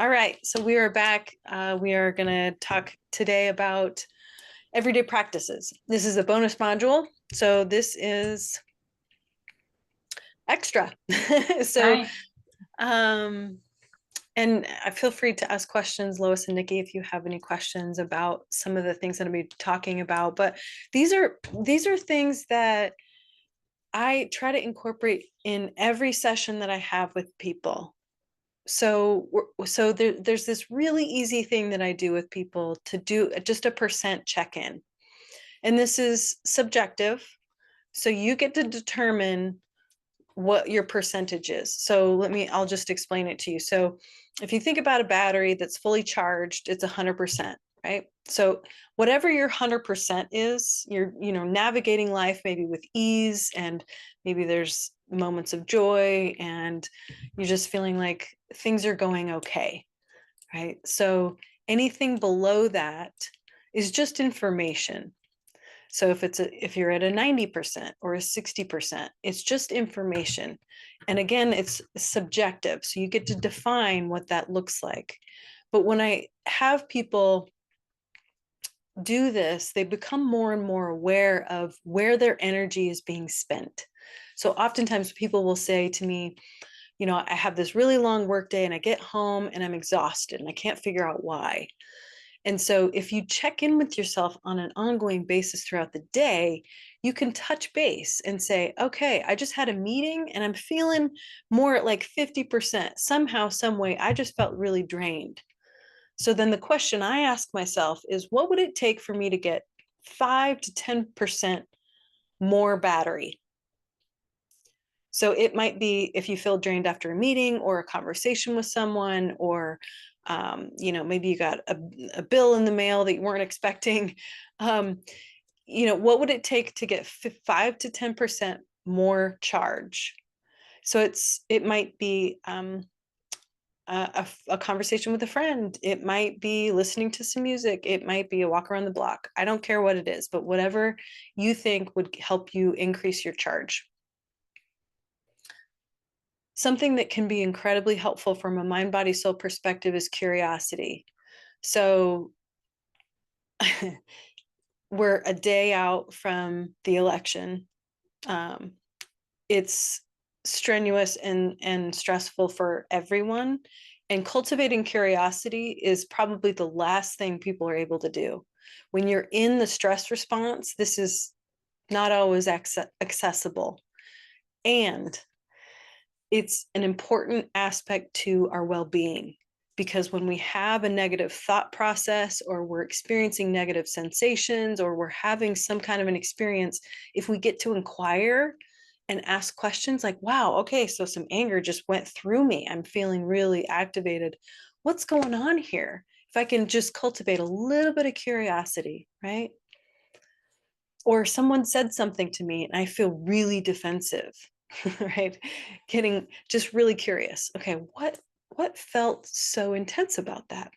All right, so we are back. We are going to talk today about everyday practices. This is a bonus module, so this is extra. so, Right. um, and feel free to ask questions, Lois and Nikki, if you have any questions about some of the things that I'll be talking about. But these are things that I try to incorporate in every session that I have with people. There's this really easy thing that I do with people to do just a percent check-in. And this is subjective. So you get to determine what your percentage is. I'll just explain it to you. So if you think about a battery that's fully charged, it's 100%, right? So whatever your 100% is, you're, navigating life maybe with ease, and maybe there's moments of joy and you're just feeling like things are going okay, right? So anything below that is just information. So if you're at a 90% or a 60%, it's just information. And again, it's subjective. So you get to define what that looks like. But when I have people do this, they become more and more aware of where their energy is being spent. So oftentimes people will say to me, I have this really long work day and I get home and I'm exhausted and I can't figure out why. And so if you check in with yourself on an ongoing basis throughout the day, you can touch base and say, okay, I just had a meeting and I'm feeling more at like 50%. Somehow, some way, I just felt really drained. So then the question I ask myself is, what would it take for me to get 5 to 10% more battery? So it might be if you feel drained after a meeting or a conversation with someone, or maybe you got a bill in the mail that you weren't expecting. Um, what would it take to get 5 to 10% more charge? So it might be a conversation with a friend. It might be listening to some music. It might be a walk around the block. I don't care what it is, but whatever you think would help you increase your charge. Something that can be incredibly helpful from a mind, body, soul perspective is curiosity. So we're a day out from the election. Um, it's strenuous and stressful for everyone. And cultivating curiosity is probably the last thing people are able to do. When you're in the stress response, this is not always accessible. And it's an important aspect to our well-being, because when we have a negative thought process, or we're experiencing negative sensations, or we're having some kind of an experience, if we get to inquire and ask questions like, wow, okay, so some anger just went through me, I'm feeling really activated, what's going on here? If I can just cultivate a little bit of curiosity, right? Or someone said something to me and I feel really defensive, right? Getting just really curious. Okay, what felt so intense about that?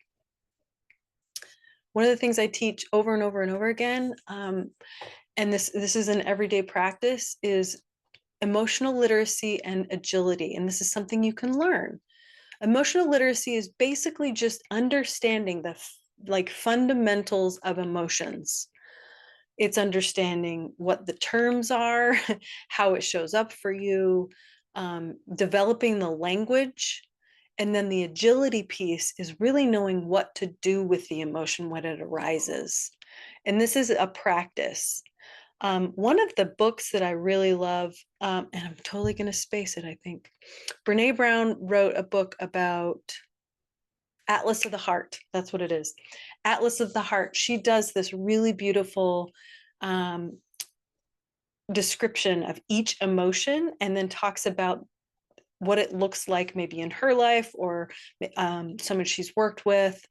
One of the things I teach over and over and over again, and this is an everyday practice, is emotional literacy and agility. And this is something you can learn. Emotional literacy is basically just understanding the like fundamentals of emotions. It's understanding what the terms are, how it shows up for you, developing the language. And then the agility piece is really knowing what to do with the emotion when it arises. And this is a practice. One of the books that I really love, and I'm totally going to space it, I think. Brene Brown wrote a book about Atlas of the Heart. That's what it is. Atlas of the Heart. She does this really beautiful um, description of each emotion, and then talks about what it looks like maybe in her life, or someone she's worked with.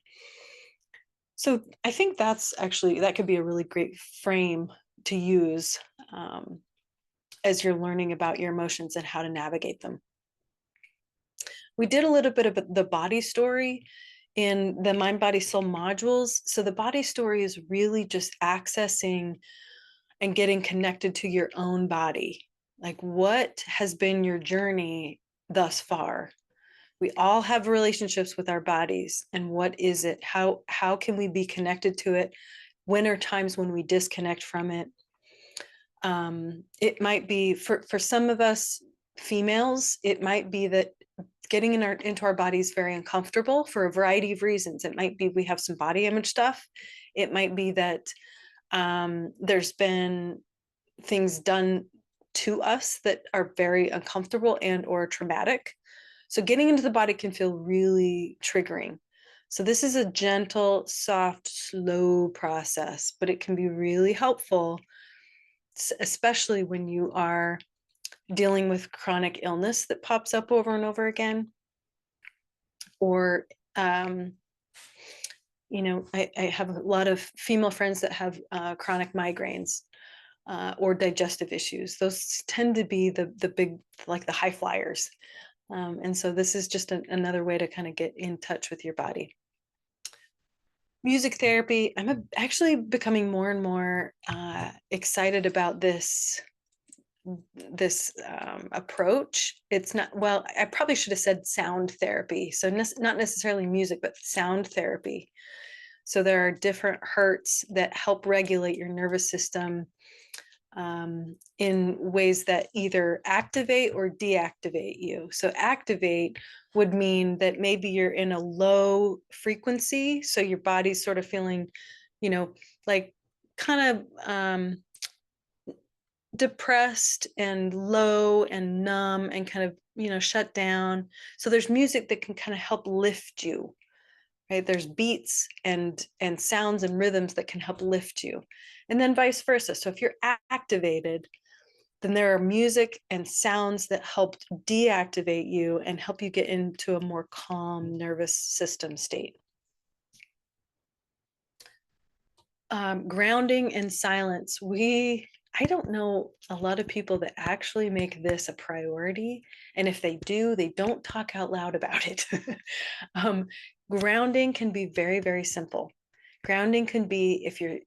So I think that could be a really great frame to use as you're learning about your emotions and how to navigate them. We did a little bit of the body story in the mind, body, soul modules. So the body story is really just accessing and getting connected to your own body. Like, what has been your journey thus far? We all have relationships with our bodies. And what is it? How can we be connected to it? When are times when we disconnect from it? It might be for some of us females, it might be that getting into our body is very uncomfortable for a variety of reasons. It might be we have some body image stuff. It might be that there's been things done to us that are very uncomfortable and or traumatic. So getting into the body can feel really triggering. So this is a gentle, soft, slow process, but it can be really helpful, especially when you are dealing with chronic illness that pops up over and over again. Or, I have a lot of female friends that have chronic migraines or digestive issues. Those tend to be the big, like the high flyers. And so this is just another way to kind of get in touch with your body. Music therapy, I'm actually becoming more and more excited about this approach. It's not, well, I probably should have said sound therapy. So not necessarily music, but sound therapy. So there are different hertz that help regulate your nervous system in ways that either activate or deactivate you. So activate would mean that maybe you're in a low frequency. So your body's sort of feeling, like kind of depressed and low and numb and kind of, shut down. So there's music that can kind of help lift you. Right? There's beats and sounds and rhythms that can help lift you, and then vice versa. So if you're activated, then there are music and sounds that help deactivate you and help you get into a more calm nervous system state. Grounding and silence. I don't know a lot of people that actually make this a priority. And if they do, they don't talk out loud about it. Grounding can be very, very simple. Grounding can be if you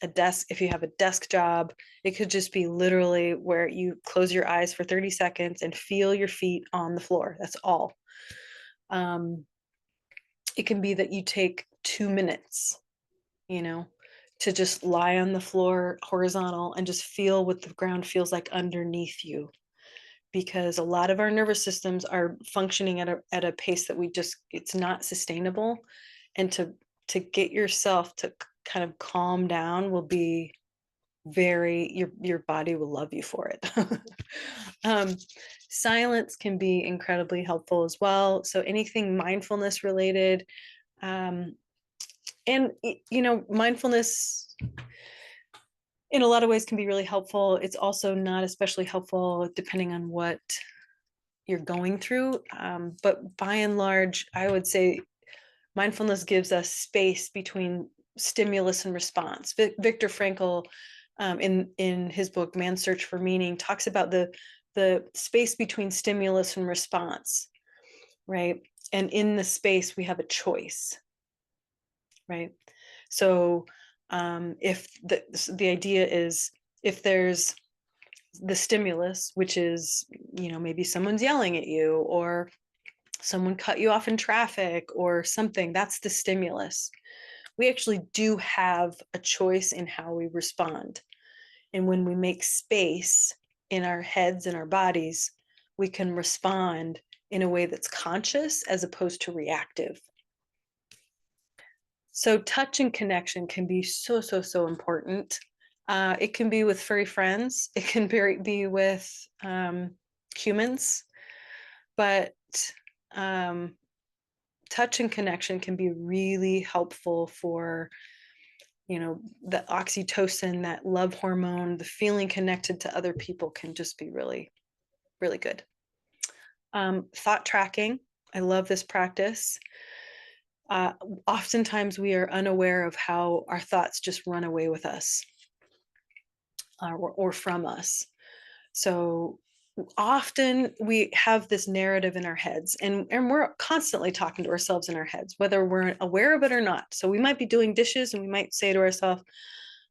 have a desk job, it could just be literally where you close your eyes for 30 seconds and feel your feet on the floor. That's all. It can be that you take 2 minutes, to just lie on the floor horizontal and just feel what the ground feels like underneath you. Because a lot of our nervous systems are functioning at a pace that it's not sustainable. And to get yourself to kind of calm down will be your body will love you for it. Silence can be incredibly helpful as well. So anything mindfulness related, and mindfulness in a lot of ways can be really helpful. It's also not especially helpful depending on what you're going through. But by and large, I would say mindfulness gives us space between stimulus and response. Viktor Frankl, in his book Man's Search for Meaning, talks about the space between stimulus and response, right? And in the space we have a choice, right? So if the idea is, if there's the stimulus, which is, maybe someone's yelling at you or someone cut you off in traffic or something, that's the stimulus. We actually do have a choice in how we respond. And when we make space in our heads and our bodies, we can respond in a way that's conscious as opposed to reactive. So touch and connection can be so, so, so important. It can be with furry friends. It can be with humans, but touch and connection can be really helpful for, the oxytocin, that love hormone, the feeling connected to other people can just be really, really good. Thought tracking. I love this practice. Oftentimes we are unaware of how our thoughts just run away with us or from us. So often we have this narrative in our heads, and we're constantly talking to ourselves in our heads, whether we're aware of it or not. So we might be doing dishes and we might say to ourselves,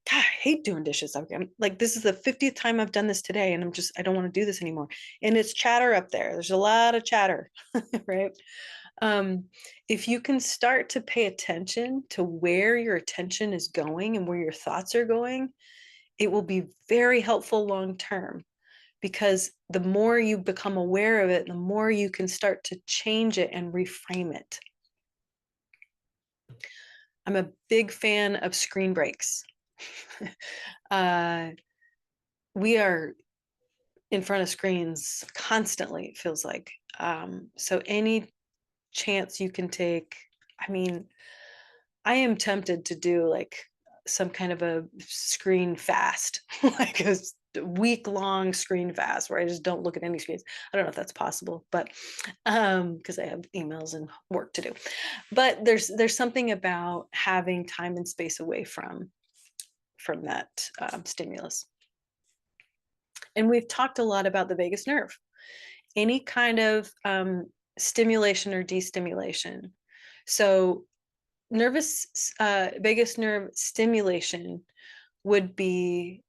God, I hate doing dishes. I'm like, this is the 50th time I've done this today, and I don't want to do this anymore. And it's chatter up there. There's a lot of chatter, right? Um, if you can start to pay attention to where your attention is going and where your thoughts are going, it will be very helpful long term, because the more you become aware of it, the more you can start to change it and reframe it. I'm a big fan of screen breaks. uh, we are in front of screens constantly, it feels like. So any chance you can take, I mean, I am tempted to do like some kind of a screen fast, like a week-long screen fast where I just don't look at any screens. I don't know if that's possible, but because I have emails and work to do. But there's something about having time and space away from that stimulus. And we've talked a lot about the vagus nerve. Any kind of stimulation or destimulation. So vagus nerve stimulation would be,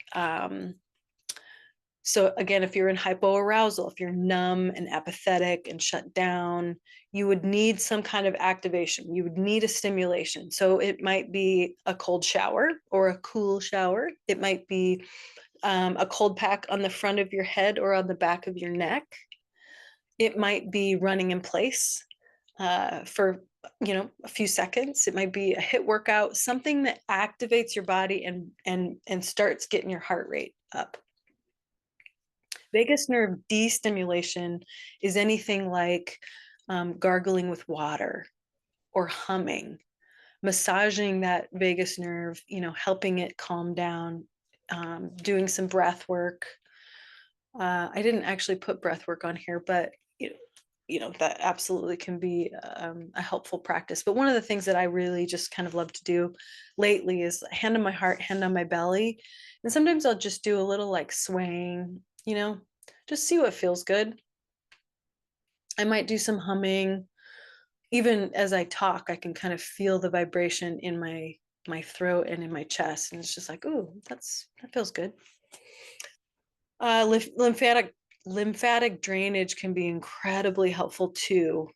so again, if you're in hypoarousal, if you're numb and apathetic and shut down, you would need some kind of activation. You would need a stimulation. So it might be a cold shower or a cool shower. It might be a cold pack on the front of your head or on the back of your neck. It might be running in place for a few seconds. It might be a HIIT workout, something that activates your body and starts getting your heart rate up. Vagus nerve destimulation is anything like gargling with water or humming, massaging that vagus nerve, helping it calm down, doing some breath work. I didn't actually put breath work on here, but that absolutely can be a helpful practice. But one of the things that I really just kind of love to do lately is hand on my heart, hand on my belly. And sometimes I'll just do a little like swaying, just see what feels good. I might do some humming. Even as I talk, I can kind of feel the vibration in my throat and in my chest. And it's just like, ooh, that feels good. Lymphatic drainage can be incredibly helpful too.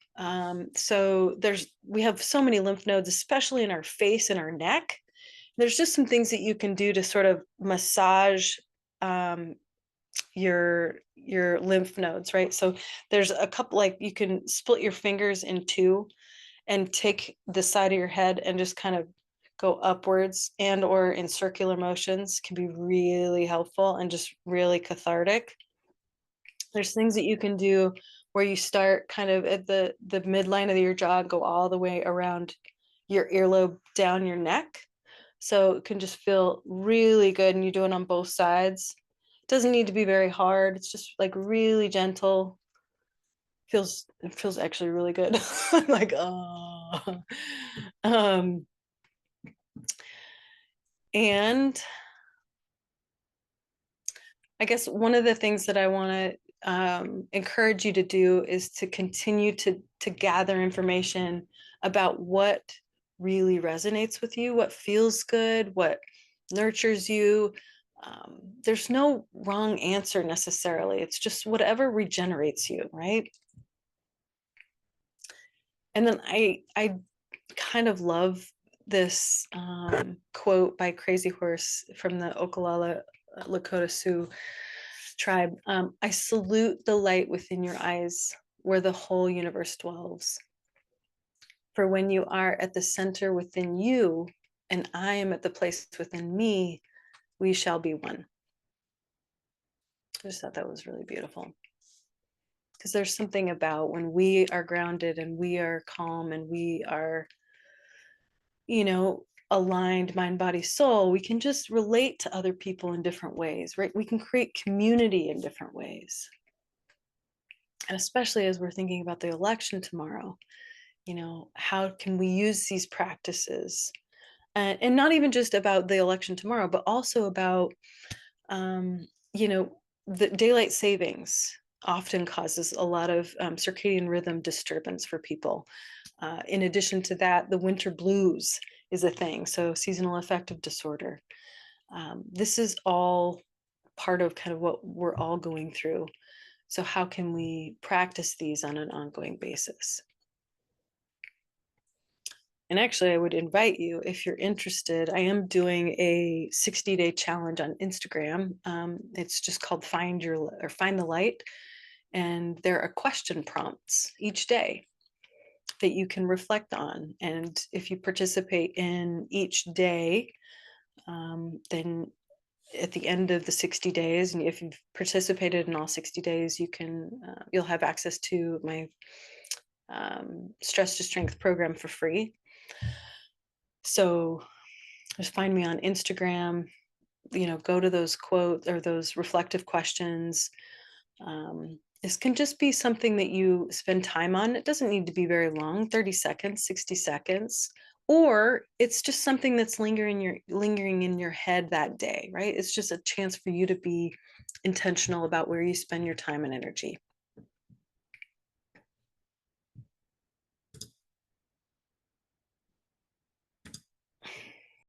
So we have so many lymph nodes, especially in our face and our neck. There's just some things that you can do to sort of massage your lymph nodes, right? So there's a couple, like you can split your fingers in two and take the side of your head and just kind of go upwards and or in circular motions, can be really helpful and just really cathartic. There's things that you can do where you start kind of at the midline of your jaw, go all the way around your earlobe down your neck. So it can just feel really good, and you do it on both sides. It doesn't need to be very hard. It's just like really gentle. It feels actually really good. I'm like, oh. And I guess one of the things that I want to encourage you to do is to continue to gather information about what really resonates with you, what feels good, what nurtures you. There's no wrong answer necessarily. It's just whatever regenerates you, right? And then I kind of love this quote by Crazy Horse from the Oglala Lakota Sioux tribe. I salute the light within your eyes where the whole universe dwells. For when you are at the center within you, and I am at the place within me, we shall be one. I just thought that was really beautiful. Because there's something about when we are grounded and we are calm and we are, aligned mind, body, soul, we can just relate to other people in different ways, right? We can create community in different ways. And especially as we're thinking about the election tomorrow, how can we use these practices? And not even just about the election tomorrow, but also about, the daylight savings often causes a lot of circadian rhythm disturbance for people. In addition to that, the winter blues is a thing. So seasonal affective disorder. This is all part of kind of what we're all going through. So, how can we practice these on an ongoing basis? And actually, I would invite you, if you're interested, I am doing a 60-day challenge on Instagram. It's just called Find the Light. And there are question prompts each day that you can reflect on. And if you participate in each day, then at the end of the 60 days, and if you've participated in all 60 days, you'll have access to my Stress to Strength program for free. So just find me on Instagram, go to those quotes or those reflective questions. This can just be something that you spend time on. It doesn't need to be very long, 30 seconds, 60 seconds, or it's just something that's lingering in your head that day, right? It's just a chance for you to be intentional about where you spend your time and energy.